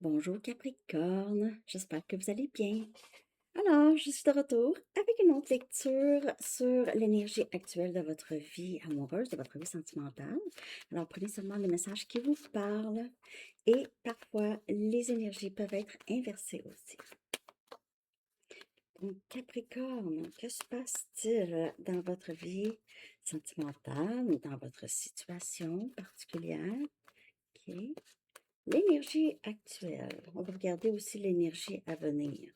Bonjour Capricorne, j'espère que vous allez bien. Alors, je suis de retour avec une autre lecture sur l'énergie actuelle de votre vie amoureuse, de votre vie sentimentale. Alors, prenez seulement le message qui vous parle et parfois les énergies peuvent être inversées aussi. Donc, Capricorne, que se passe-t-il dans votre vie sentimentale ou dans votre situation particulière? OK. L'énergie actuelle. On va regarder aussi l'énergie à venir.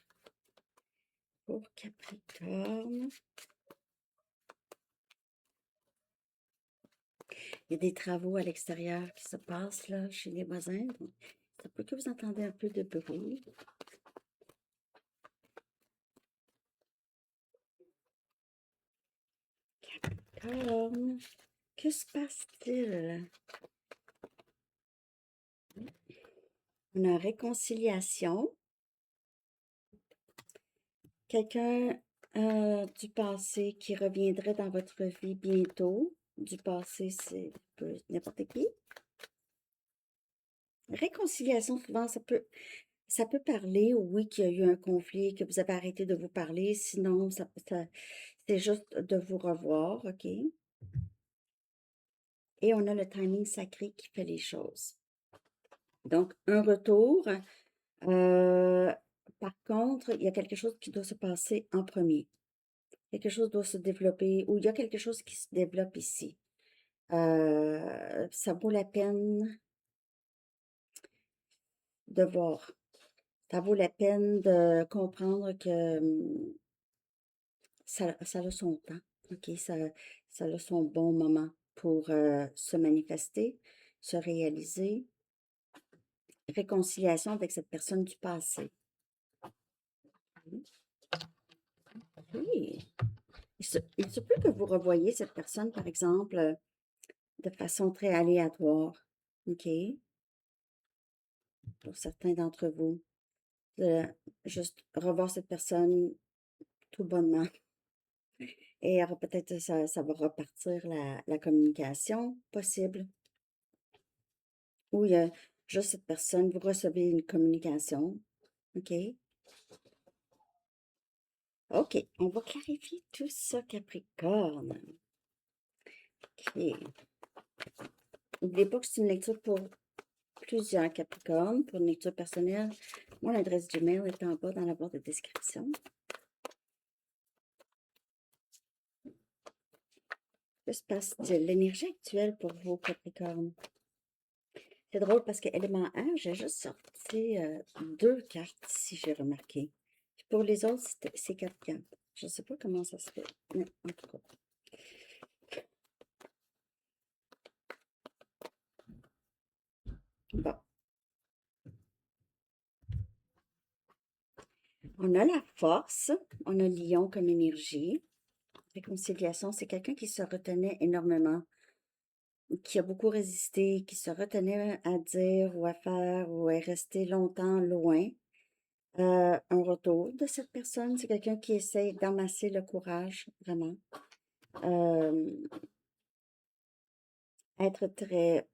Pour Capricorne, il y a des travaux à l'extérieur qui se passent là chez les voisins. Donc, ça peut que vous entendez un peu de bruit. Capricorne, que se passe-t-il? On a réconciliation. Quelqu'un du passé qui reviendrait dans votre vie bientôt. Du passé, c'est n'importe qui. Réconciliation, souvent, ça peut parler, oui, qu'il y a eu un conflit, que vous avez arrêté de vous parler, sinon, c'est juste de vous revoir, OK? Et on a le timing sacré qui fait les choses. Donc, un retour. euh, Par contre, il y a quelque chose qui doit se passer en premier. Quelque chose doit se développer, ou il y a quelque chose qui se développe ici. Ça vaut la peine de voir. Ça vaut la peine de comprendre que ça a son temps, OK? Ça a son bon moment pour se manifester, se réaliser. Réconciliation avec cette personne du passé. Oui. Il se peut que vous revoyiez cette personne, par exemple, de façon très aléatoire, OK? Pour certains d'entre vous. De juste revoir cette personne tout bonnement. Et alors peut-être ça va repartir la communication possible. Ou il y a juste cette personne, vous recevez une communication. OK? OK, on va clarifier tout ça, Capricorne. OK. N'oubliez pas que c'est une lecture pour plusieurs Capricornes, pour une lecture personnelle. Mon adresse Gmail est en bas dans la barre de description. Que se passe-t-il? L'énergie actuelle pour vous, Capricorne. C'est drôle parce que élément 1, j'ai juste sorti deux cartes ici, j'ai remarqué. Puis pour les autres, c'est quatre cartes. Je ne sais pas comment ça se fait. Mais en tout cas. Bon. On a la force, on a Lion comme énergie. Réconciliation, c'est quelqu'un qui se retenait énormément, qui a beaucoup résisté, qui se retenait à dire ou à faire ou est resté longtemps loin. Un retour de cette personne, c'est quelqu'un qui essaie d'amasser le courage, vraiment. Euh, Être très,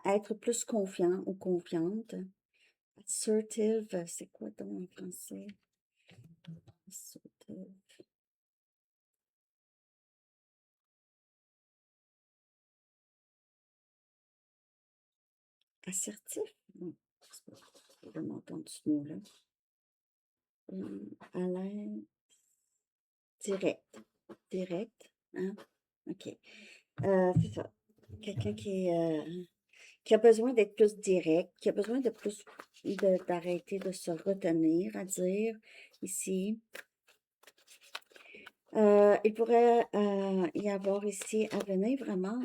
être plus confiant ou confiante. Assertive, c'est quoi donc en français? Assertive. Assertif? Non, c'est pas vraiment entendu ce mot-là. À l'aise. Direct. Direct, hein? OK. C'est ça. Quelqu'un qui a besoin d'être plus direct, qui a besoin de plus d'arrêter de se retenir à dire ici. Il pourrait y avoir ici à venir vraiment,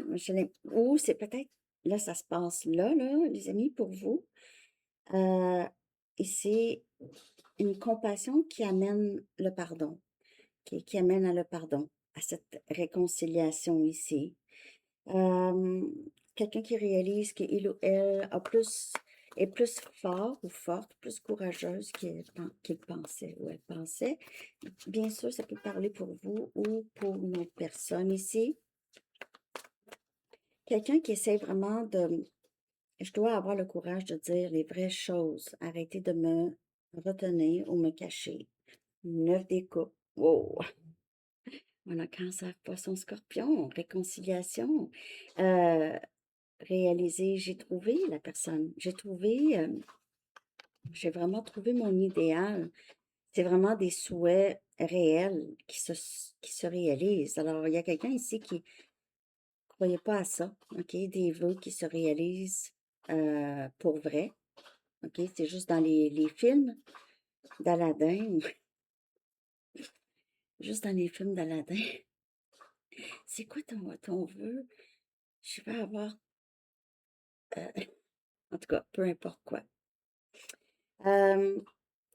ou c'est peut-être, là ça se passe là, les amis, pour vous. Ici, une compassion qui amène le pardon, qui amène à le pardon, à cette réconciliation ici. Quelqu'un qui réalise qu'il ou elle est plus fort ou forte, plus courageuse qu'il pensait ou elle pensait. Bien sûr, ça peut parler pour vous ou pour une autre personne ici. Quelqu'un qui essaie vraiment je dois avoir le courage de dire les vraies choses. Arrêter de me retenir ou me cacher. 9 des coupes. Wow! On a cancer, poisson, scorpion, réconciliation. Euh, réaliser, j'ai trouvé la personne. J'ai vraiment trouvé mon idéal. C'est vraiment des souhaits réels qui se réalisent. Alors, il y a quelqu'un ici qui ne croyait pas à ça, OK? Des vœux qui se réalisent pour vrai, OK? C'est juste dans les films d'Aladin, juste dans les films d'Aladin. C'est quoi ton vœu? Je vais avoir, euh, en tout cas, peu importe quoi. Euh,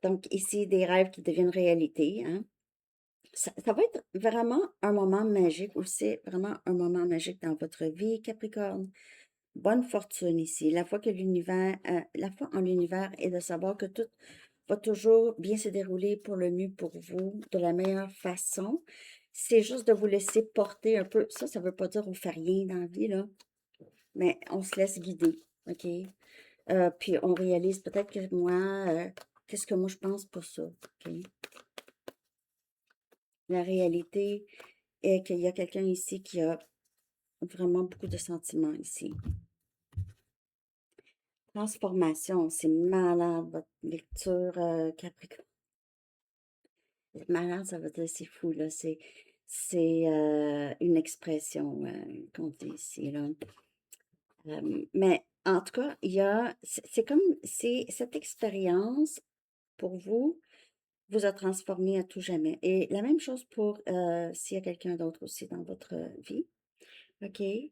donc, ici, des rêves qui deviennent réalité, hein? Ça va être vraiment un moment magique aussi, vraiment un moment magique dans votre vie, Capricorne. Bonne fortune ici. La foi en l'univers est de savoir que tout va toujours bien se dérouler pour le mieux pour vous, de la meilleure façon. C'est juste de vous laisser porter un peu. Ça veut pas dire on fait rien dans la vie, là, mais on se laisse guider, OK? Puis on réalise peut-être que moi, qu'est-ce que moi je pense pour ça, OK? La réalité est qu'il y a quelqu'un ici qui a vraiment beaucoup de sentiments ici. Transformation, c'est malade, votre lecture, Capricorne. Malade, ça veut dire c'est fou, là. C'est une expression qu'on dit ici, là. Mais en tout cas, c'est comme, c'est cette expérience pour vous, vous a transformé à tout jamais. Et la même chose pour s'il y a quelqu'un d'autre aussi dans votre vie. OK? Il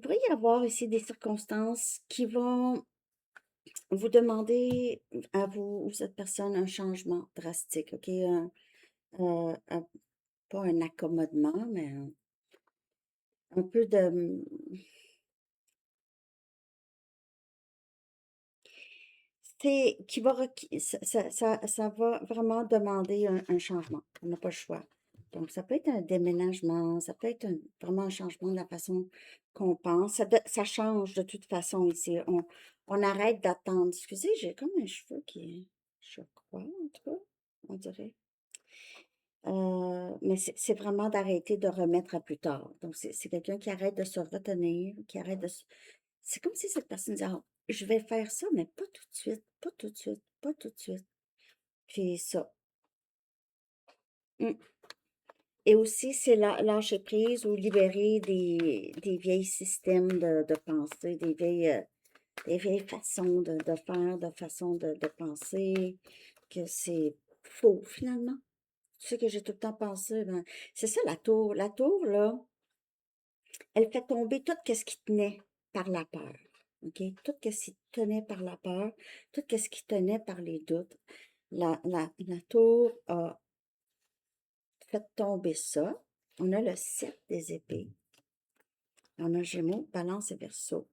pourrait y avoir ici des circonstances qui vont vous demander à vous ou cette personne un changement drastique, OK? Pas un accommodement, mais un peu de... C'est qui va ça va vraiment demander un changement. On n'a pas le choix. Donc, ça peut être un déménagement, ça peut être vraiment un changement de la façon qu'on pense. Ça change de toute façon ici. On arrête d'attendre. Excusez, j'ai comme un cheveu qui est, je crois, en tout cas, on dirait. Mais c'est vraiment d'arrêter de remettre à plus tard. Donc, c'est quelqu'un qui arrête de se retenir, qui arrête de se... C'est comme si cette personne disait, ah, je vais faire ça, mais pas tout de suite, pas tout de suite, pas tout de suite. Puis ça. Mm. Et aussi, c'est lâcher prise ou libérer des vieilles systèmes de pensée, des vieilles façons de faire, de façons de penser, que c'est faux finalement. Ce que j'ai tout le temps pensé, ben, c'est ça la tour. La tour, là, elle fait tomber tout ce qui tenait par la peur. OK? Tout ce qui tenait par la peur, tout ce qui tenait par les doutes. La tour a fait tomber ça. On a le 7 des épées. On a Gémeaux, Balance et Verseau.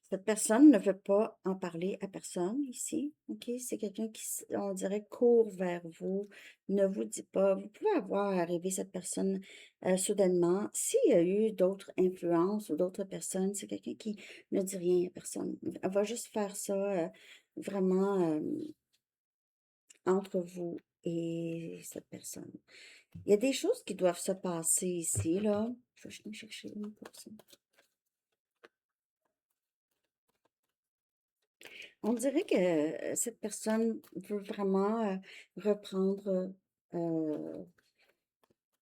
Cette personne ne veut pas en parler à personne ici, OK? C'est quelqu'un qui, on dirait, court vers vous, ne vous dit pas. Vous pouvez avoir arrivé cette personne soudainement. S'il y a eu d'autres influences ou d'autres personnes, c'est quelqu'un qui ne dit rien à personne. Elle va juste faire ça vraiment entre vous et cette personne. Il y a des choses qui doivent se passer ici, là. Je vais chercher une pour ça. On dirait que cette personne veut vraiment reprendre,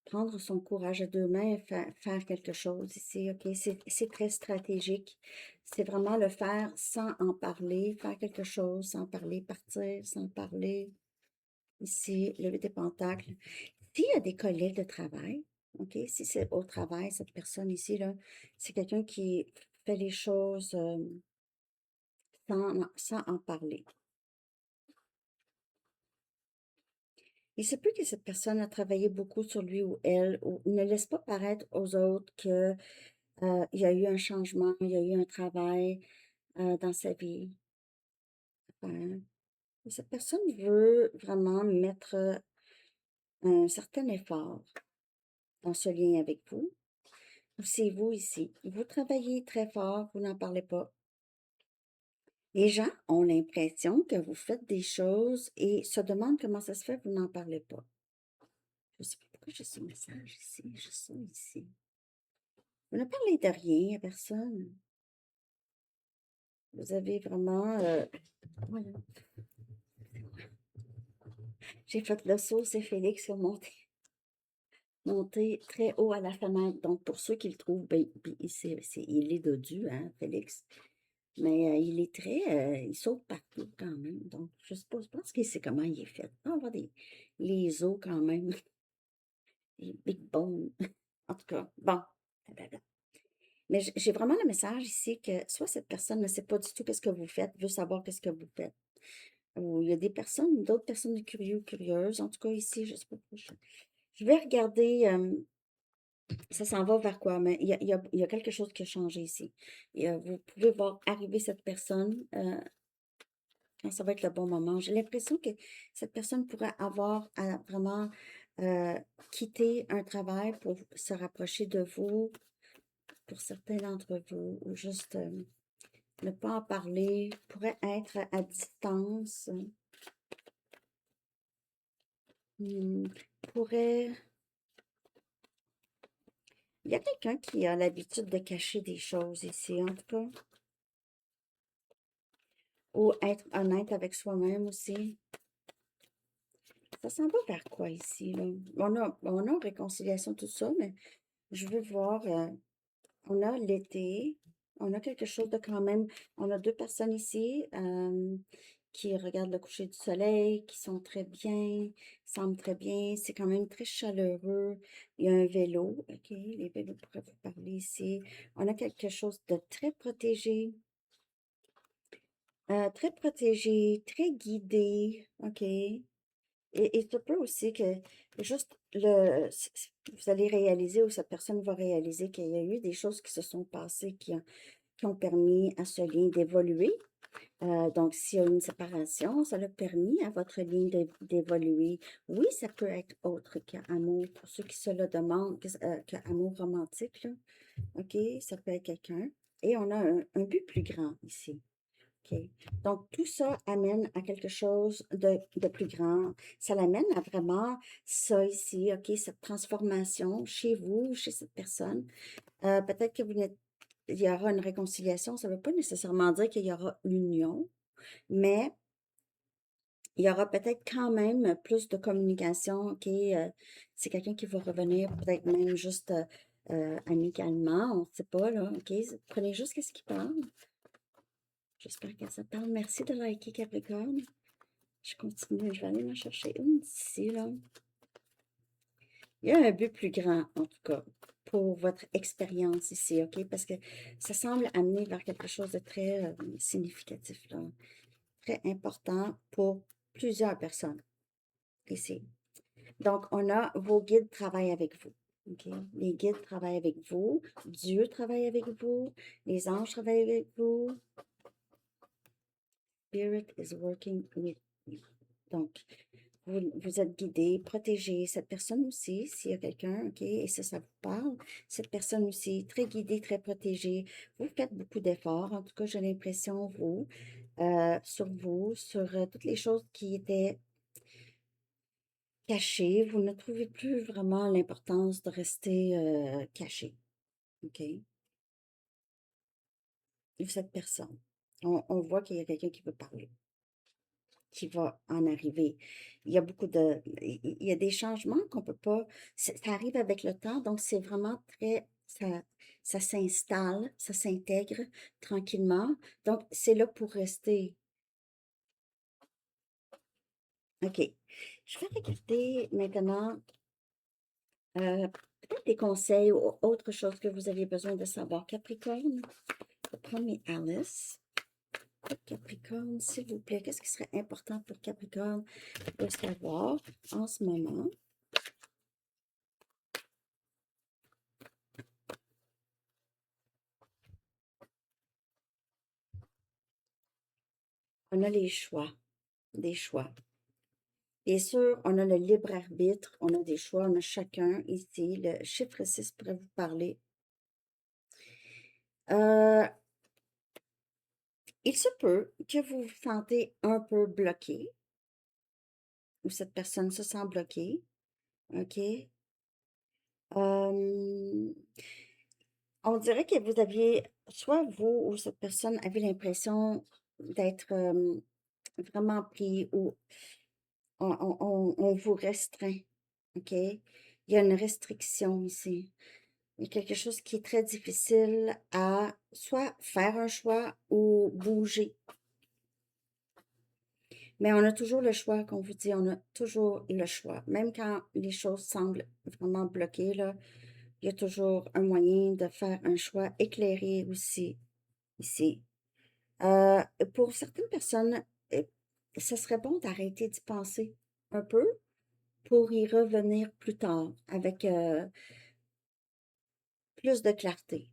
prendre son courage à deux mains et faire quelque chose ici, OK? C'est très stratégique. C'est vraiment le faire sans en parler, faire quelque chose sans parler, partir sans parler. Ici, le 8 des pentacles. S'il y a des collègues de travail, OK? Si c'est au travail, cette personne ici, là, c'est quelqu'un qui fait les choses sans en parler. Il se peut que cette personne a travaillé beaucoup sur lui ou elle, ou ne laisse pas paraître aux autres que il y a eu un changement, il y a eu un travail dans sa vie. Cette personne veut vraiment mettre un certain effort dans ce lien avec vous. ou c'est vous ici. Vous travaillez très fort, vous n'en parlez pas. Les gens ont l'impression que vous faites des choses et se demandent comment ça se fait que vous n'en parlez pas. Je sais pas pourquoi j'ai ce message ici, j'ai ça ici. Vous ne parlez de rien à personne. Vous avez vraiment... voyons. J'ai fait le saut, c'est Félix qui a monté très haut à la fenêtre. Donc, pour ceux qui le trouvent, ben, il est dodu, hein, Félix. Mais il est il saute partout quand même. Donc, je sais pas, je pense qu'il sait comment il est fait. On va les os quand même, les big bones. En tout cas, bon. Blablabla. Mais j'ai vraiment le message ici que soit cette personne ne sait pas du tout qu'est-ce que vous faites, veut savoir qu'est-ce que vous faites. Ou il y a d'autres personnes curieuses, curieuses. En tout cas, ici, je sais pas. Je vais regarder, ça s'en va vers quoi? Mais il y a quelque chose qui a changé ici. Vous pouvez voir arriver cette personne quand ça va être le bon moment. J'ai l'impression que cette personne pourrait avoir à vraiment euh, quitter un travail pour se rapprocher de vous, pour certains d'entre vous, ou juste ne pas en parler, pourrait être à distance, hmm, pourrait... Il y a quelqu'un qui a l'habitude de cacher des choses ici, en tout cas. Ou être honnête avec soi-même aussi. Ça s'en va vers quoi ici, là? On a réconciliation, tout ça, mais je veux voir, on a l'été, on a quelque chose de quand même, on a deux personnes ici qui regardent le coucher du soleil, qui sont très bien, semblent très bien, c'est quand même très chaleureux. Il y a un vélo, ok, les vélos pourraient vous parler ici. On a quelque chose de très protégé, très guidé, ok. Et ça peut aussi que juste vous allez réaliser ou cette personne va réaliser qu'il y a eu des choses qui se sont passées qui ont permis à ce lien d'évoluer. Donc, s'il y a une séparation, ça a permis à votre lien d'évoluer. Oui, ça peut être autre qu'amour. Pour ceux qui se le demandent, qu'amour romantique, là, OK, ça peut être quelqu'un. Et on a un but plus grand ici. OK. Donc, tout ça amène à quelque chose de plus grand. Ça l'amène à vraiment ça ici, OK, cette transformation chez vous, chez cette personne. Peut-être que il y aura une réconciliation. Ça ne veut pas nécessairement dire qu'il y aura union, mais il y aura peut-être quand même plus de communication. OK, c'est quelqu'un qui va revenir, peut-être même juste amicalement, on ne sait pas, là. OK, prenez juste ce qu'il parle. J'espère que ça parle. Merci de liker Capricorne. Je continue, je vais aller m'en chercher une d'ici, là. Il y a un but plus grand, en tout cas, pour votre expérience ici, OK? Parce que ça semble amener vers quelque chose de très significatif, là. Très important pour plusieurs personnes ici. Donc, on a vos guides travaillent avec vous. OK? Les guides travaillent avec vous. Dieu travaille avec vous. Les anges travaillent avec vous. Spirit is working with you. Donc, vous êtes guidé, protégé. Cette personne aussi, s'il y a quelqu'un, OK, et ça vous parle, cette personne aussi, très guidée, très protégée. Vous faites beaucoup d'efforts. En tout cas, j'ai l'impression, sur toutes les choses qui étaient cachées. Vous ne trouvez plus vraiment l'importance de rester caché. OK? Cette personne. On voit qu'il y a quelqu'un qui veut parler, qui va en arriver. Il y a des changements qu'on peut pas, ça arrive avec le temps, donc c'est vraiment ça s'installe, ça s'intègre tranquillement. Donc, c'est là pour rester. OK. Je vais regarder maintenant, peut-être des conseils ou autre chose que vous avez besoin de savoir. Capricorne, je vais prendre mes Alice. Capricorne, s'il vous plaît, qu'est-ce qui serait important pour Capricorne de savoir en ce moment? On a les choix, des choix. Bien sûr, on a le libre arbitre, on a des choix, on a chacun ici. Le chiffre 6 pourrait vous parler. Euh, il se peut que vous vous sentez un peu bloqué, ou cette personne se sent bloquée, OK? Euh, on dirait que vous aviez, soit vous ou cette personne avait l'impression d'être vraiment pris ou on vous restreint, OK? Il y a une restriction ici. Il y a quelque chose qui est très difficile à soit faire un choix ou bouger. Mais on a toujours le choix, comme vous dit, on a toujours le choix. Même quand les choses semblent vraiment bloquées, là, il y a toujours un moyen de faire un choix éclairé aussi, ici. Euh, pour certaines personnes, euh, ce serait bon d'arrêter d'y penser un peu pour y revenir plus tard avec plus de clarté.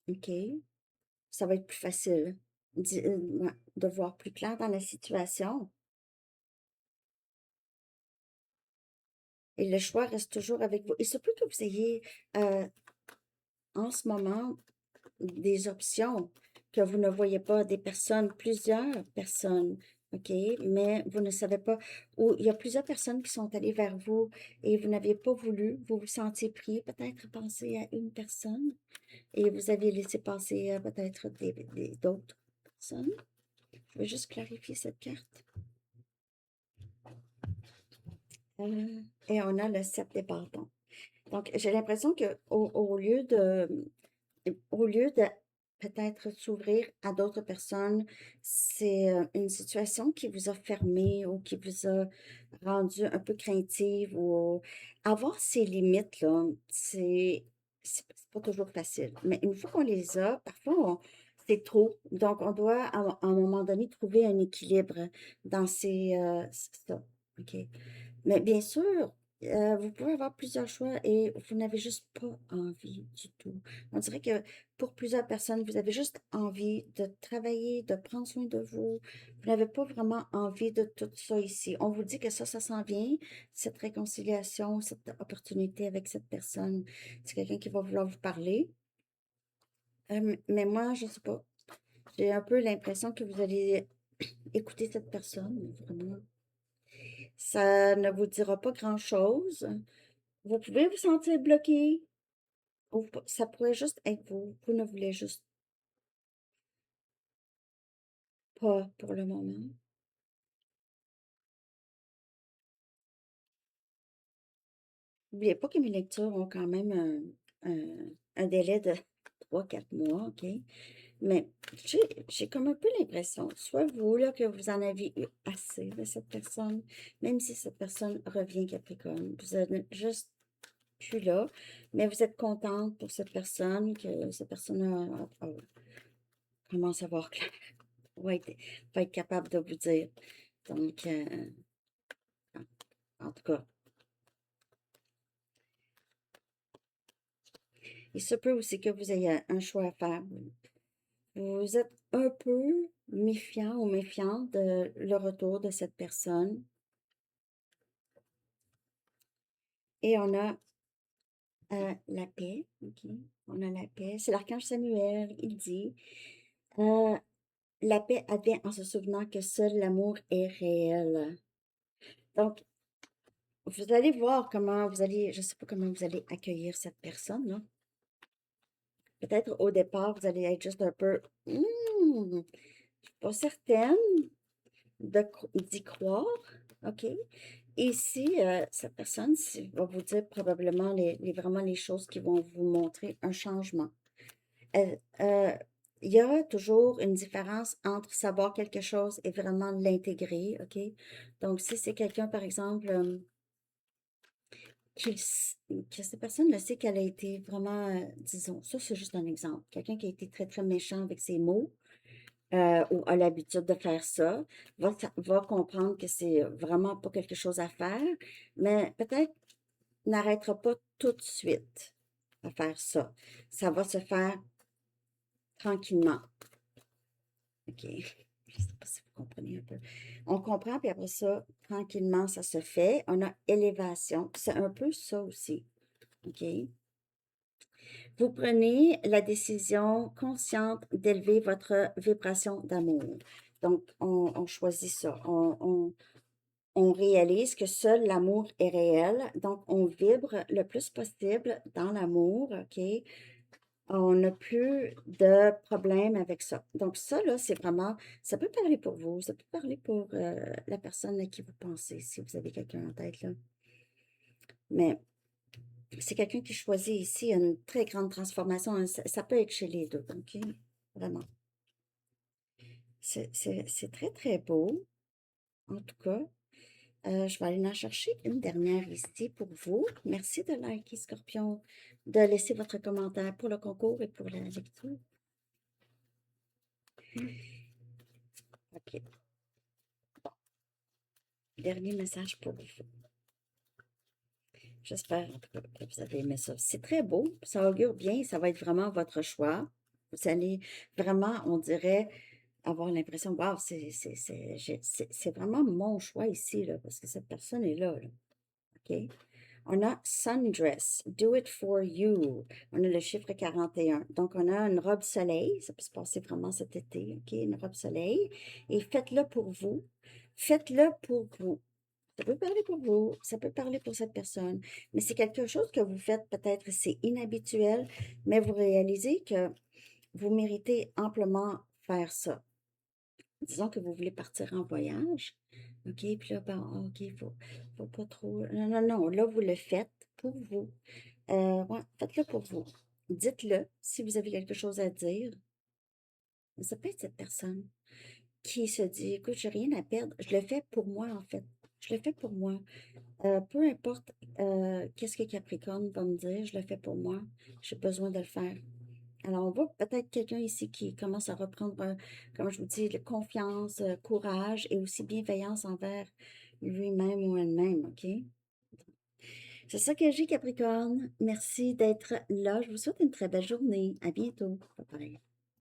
OK? Ça va être plus facile ouais, de voir plus clair dans la situation. Et le choix reste toujours avec vous. Il se peut que vous ayez euh, en ce moment des options que vous ne voyez pas, des personnes, plusieurs personnes, OK? Mais vous ne savez pas, ou il y a plusieurs personnes qui sont allées vers vous et vous n'aviez pas voulu, vous vous sentiez pris, peut-être penser à une personne et vous aviez laissé passer peut-être d'autres personnes. Je vais juste clarifier cette carte. Et on a le 7 des bâtons. Donc, j'ai l'impression que au lieu de peut-être s'ouvrir à d'autres personnes, c'est une situation qui vous a fermé ou qui vous a rendu un peu craintive ou avoir ses limites, là, c'est pas toujours facile. Mais une fois qu'on les a, parfois, c'est trop. Donc, on doit, à un moment donné, trouver un équilibre dans ça. OK? Mais bien sûr, vous pouvez avoir plusieurs choix et vous n'avez juste pas envie du tout. On dirait que pour plusieurs personnes, vous avez juste envie de travailler, de prendre soin de vous. Vous n'avez pas vraiment envie de tout ça ici. On vous dit que ça s'en vient, cette réconciliation, cette opportunité avec cette personne. C'est quelqu'un qui va vouloir vous parler. Mais moi, je sais pas. J'ai un peu l'impression que vous allez écouter cette personne, vraiment. Ça ne vous dira pas grand-chose. Vous pouvez vous sentir bloqué. Ou ça pourrait juste être vous. Vous ne voulez juste pas pour le moment. N'oubliez pas que mes lectures ont quand même un délai de 3 4 mois, OK? Mais j'ai comme un peu l'impression, soit vous, là, que vous en avez eu assez de cette personne, même si cette personne revient Capricorne, vous êtes juste plus là, mais vous êtes contente pour cette personne, que cette personne commence à voir clair, va être capable de vous dire. Donc, en tout cas, il se peut aussi que vous ayez un choix à faire. Vous êtes un peu méfiant ou méfiant de le retour de cette personne. Et on a la paix. OK? On a la paix. C'est l'archange Samuel. Il dit euh, la paix advient en se souvenant que seul l'amour est réel. Donc, vous allez voir comment vous allez, je ne sais pas comment vous allez accueillir cette personne, là. Peut-être au départ, vous allez être juste un peu, je suis pas certaine d'y croire, OK? Et si cette personne va vous dire probablement vraiment les choses qui vont vous montrer un changement. Euh, euh, il y a toujours une différence entre savoir quelque chose et vraiment l'intégrer, OK? Donc, si c'est quelqu'un, par exemple, que cette personne le sait qu'elle a été vraiment, disons, ça c'est juste un exemple, quelqu'un qui a été très, très méchant avec ses mots, ou a l'habitude de faire ça, va comprendre que c'est vraiment pas quelque chose à faire, mais peut-être n'arrêtera pas tout de suite à faire ça. Ça va se faire tranquillement. OK. Je sais pas si vous comprenez un peu. On comprend, puis après ça, tranquillement, ça se fait. On a élévation. C'est un peu ça aussi. OK? Vous prenez la décision consciente d'élever votre vibration d'amour. Donc, on choisit ça. On réalise que seul l'amour est réel. Donc, on vibre le plus possible dans l'amour, OK? On n'a plus de problème avec ça. Donc, ça, là, c'est vraiment, ça peut parler pour vous, ça peut parler pour la personne à qui vous pensez, si vous avez quelqu'un en tête, là. Mais c'est quelqu'un qui choisit ici une très grande transformation. Ça peut être chez les deux, OK? Vraiment. C'est très, très beau, en tout cas. Je vais aller en chercher une dernière ici pour vous. Merci de liker, Scorpion, de laisser votre commentaire pour le concours et pour la lecture. OK. Dernier message pour vous. J'espère en tout cas que vous avez aimé ça. C'est très beau, ça augure bien, ça va être vraiment votre choix. Vous allez vraiment, on dirait, avoir l'impression, waouh, c'est vraiment mon choix ici, là, parce que cette personne est là, là. OK? On a Sundress, Do It For You. On a le chiffre 41. Donc, on a une robe soleil. Ça peut se passer vraiment cet été, OK? Une robe soleil. Et faites-le pour vous. Faites-le pour vous. Ça peut parler pour vous, ça peut parler pour cette personne, mais c'est quelque chose que vous faites peut-être, c'est inhabituel, mais vous réalisez que vous méritez amplement faire ça. Disons que vous voulez partir en voyage, OK, puis là, ben, OK, faut pas trop... Non, non, non, là, vous le faites pour vous. Ouais, faites-le pour vous. Dites-le si vous avez quelque chose à dire. Ça peut être cette personne qui se dit, écoute, j'ai rien à perdre. Je le fais pour moi, en fait. Je le fais pour moi. Peu importe qu'est-ce que Capricorne va me dire, je le fais pour moi. J'ai besoin de le faire. Alors, on voit peut-être quelqu'un ici qui commence à reprendre, comme je vous dis, confiance, courage et aussi bienveillance envers lui-même ou elle-même, OK? C'est ça que j'ai, Capricorne. Merci d'être là. Je vous souhaite une très belle journée. À bientôt. Bye bye.